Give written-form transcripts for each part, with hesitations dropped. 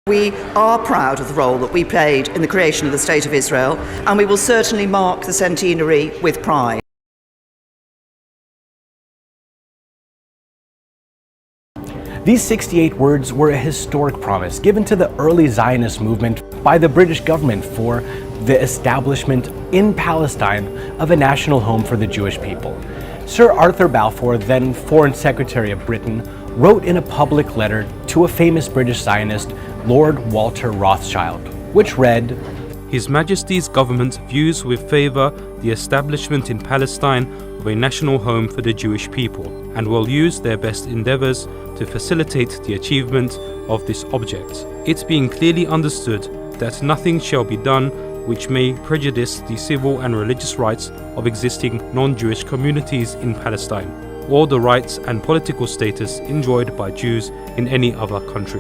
We are proud of the role that we played in the creation of the State of Israel, and we will certainly mark the centenary with pride. These 68 words were a historic promise given to the early Zionist movement by the British government for the establishment in Palestine of a national home for the Jewish people. Sir Arthur Balfour, then Foreign Secretary of Britain, wrote in a public letter to a famous British Zionist, Lord Walter Rothschild, which read, His Majesty's government views with favour the establishment in Palestine of a national home for the Jewish people, and will use their best endeavours to facilitate the achievement of this object, it being clearly understood that nothing shall be done which may prejudice the civil and religious rights of existing non-Jewish communities in Palestine, or the rights and political status enjoyed by Jews in any other country.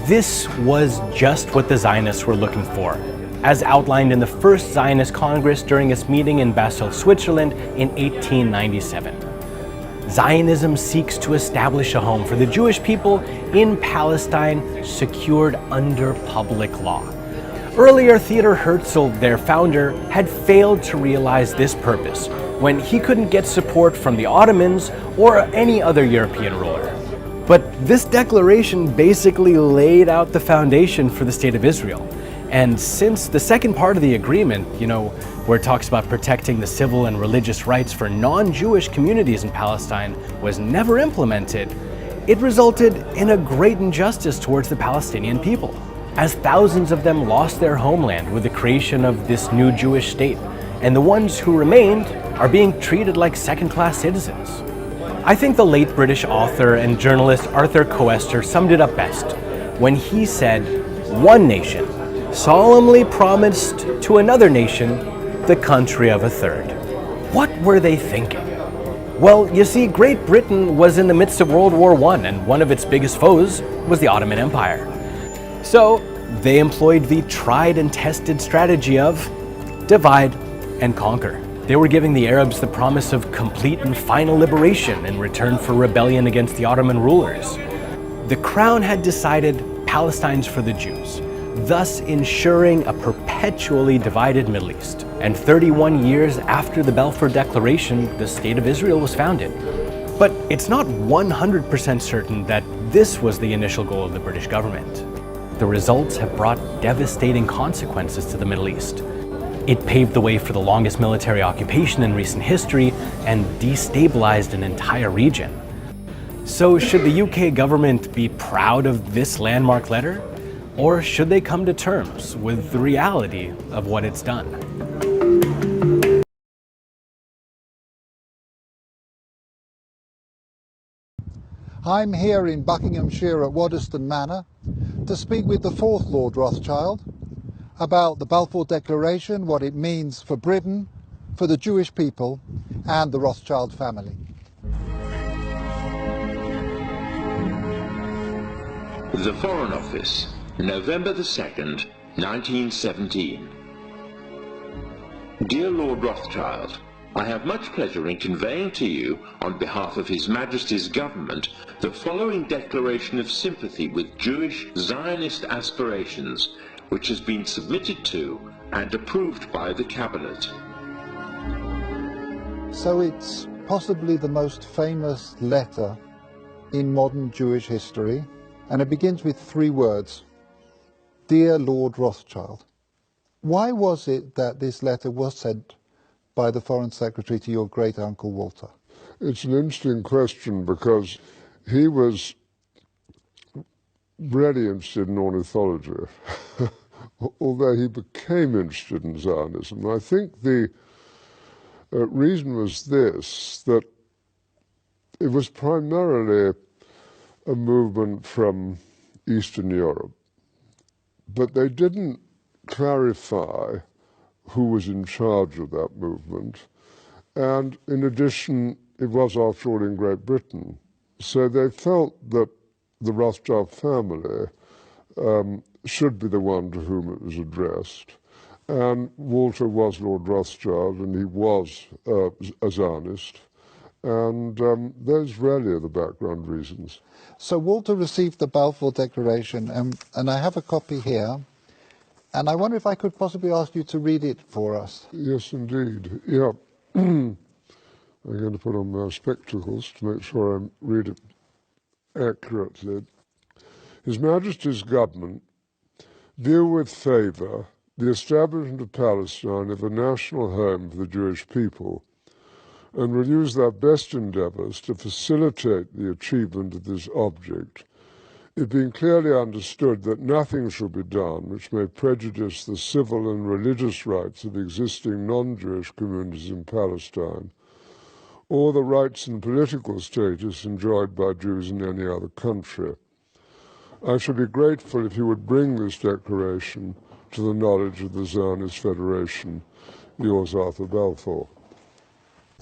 This was just what the Zionists were looking for, as outlined in the First Zionist Congress during its meeting in Basel, Switzerland in 1897. Zionism seeks to establish a home for the Jewish people in Palestine secured under public law. Earlier, Theodor Herzl, their founder, had failed to realize this purpose when he couldn't get support from the Ottomans or any other European ruler. But this declaration basically laid out the foundation for the State of Israel. And since the second part of the agreement, where it talks about protecting the civil and religious rights for non-Jewish communities in Palestine, was never implemented, it resulted in a great injustice towards the Palestinian people, as thousands of them lost their homeland with the creation of this new Jewish state, and the ones who remained are being treated like second-class citizens. I think the late British author and journalist Arthur Koester summed it up best when he said, "One nation solemnly promised to another nation the country of a third." What were they thinking? Well, you see, Great Britain was in the midst of World War I, and one of its biggest foes was the Ottoman Empire. So they employed the tried and tested strategy of divide and conquer. They were giving the Arabs the promise of complete and final liberation in return for rebellion against the Ottoman rulers. The Crown had decided Palestine's for the Jews, thus ensuring a perpetually divided Middle East. And 31 years after the Balfour Declaration, the State of Israel was founded. But it's not 100% certain that this was the initial goal of the British government. The results have brought devastating consequences to the Middle East. It paved the way for the longest military occupation in recent history and destabilized an entire region. So should the UK government be proud of this landmark letter? Or should they come to terms with the reality of what it's done? I'm here in Buckinghamshire at Waddesdon Manor to speak with the fourth Lord Rothschild about the Balfour Declaration, what it means for Britain, for the Jewish people and the Rothschild family. The Foreign Office, November the 2nd, 1917. Dear Lord Rothschild, I have much pleasure in conveying to you, on behalf of His Majesty's Government, the following declaration of sympathy with Jewish Zionist aspirations, which has been submitted to and approved by the Cabinet. So it's possibly the most famous letter in modern Jewish history, and it begins with 3 words: Dear Lord Rothschild. Why was it that this letter was sent by the Foreign Secretary to your great-uncle Walter? It's an interesting question because he was really interested in ornithology, although he became interested in Zionism. I think the reason was this, that it was primarily a movement from Eastern Europe, but they didn't clarify who was in charge of that movement. And in addition, it was after all in Great Britain. So they felt that the Rothschild family should be the one to whom it was addressed. And Walter was Lord Rothschild, and he was a Zionist. And those really are the background reasons. So Walter received the Balfour Declaration, and I have a copy here, and I wonder if I could possibly ask you to read it for us. Yes, indeed. Yeah. I'm going to put on my spectacles to make sure I read it accurately. His Majesty's Government view with favour the establishment of Palestine as a national home for the Jewish people, and will use their best endeavours to facilitate the achievement of this object, it being clearly understood that nothing shall be done which may prejudice the civil and religious rights of existing non-Jewish communities in Palestine, or the rights and political status enjoyed by Jews in any other country. I should be grateful if you would bring this declaration to the knowledge of the Zionist Federation. Yours, Arthur Balfour.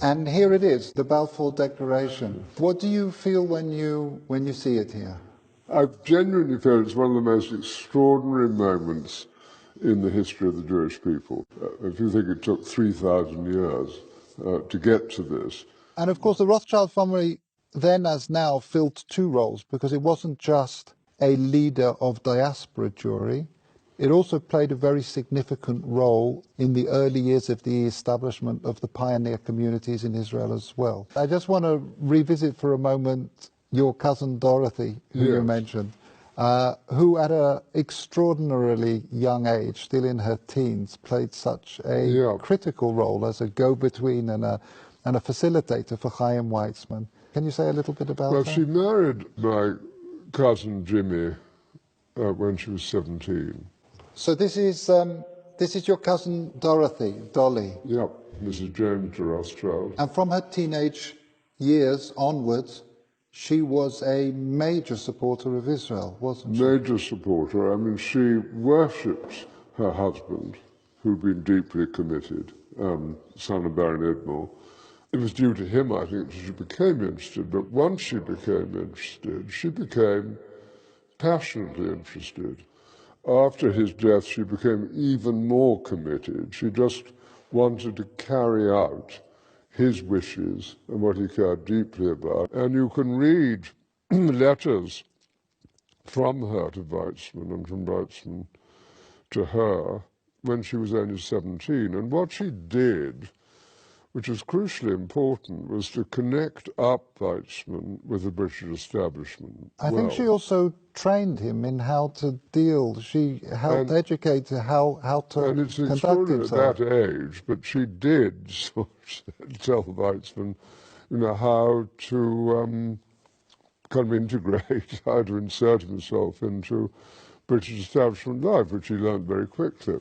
And here it is, the Balfour Declaration. What do you feel when you see it here? I genuinely feel it's one of the most extraordinary moments in the history of the Jewish people. If you think it took 3,000 years to get to this. And of course, the Rothschild family, then as now, filled two roles, because it wasn't just a leader of diaspora Jewry, it also played a very significant role in the early years of the establishment of the pioneer communities in Israel as well. I just want to revisit for a moment your cousin Dorothy, who you mentioned, who at an extraordinarily young age, still in her teens, played such a critical role as a go-between and a facilitator for Chaim Weizmann. Can you say a little bit about that? Well, she married my cousin Jimmy when she was 17. So this is your cousin Dorothy, Dolly. Yep, Mrs. James de Rothschild. And from her teenage years onwards, she was a major supporter of Israel, wasn't she? Major supporter. I mean, she worshipped her husband, who'd been deeply committed, son of Baron Edmore. It was due to him, I think, that she became interested. But once she became interested, she became passionately interested. After his death, she became even more committed. She just wanted to carry out his wishes and what he cared deeply about. And you can read letters from her to Weizmann and from Weizmann to her when she was only 17. And what she did, which was crucially important, was to connect up Weizmann with the British establishment. I think she also trained him in how to deal. She helped educate how to and it's conduct extraordinary himself. at that age, but she did sort of tell Weizmann, you know, how to kind of integrate, how to insert himself into British establishment life, which he learned very quickly.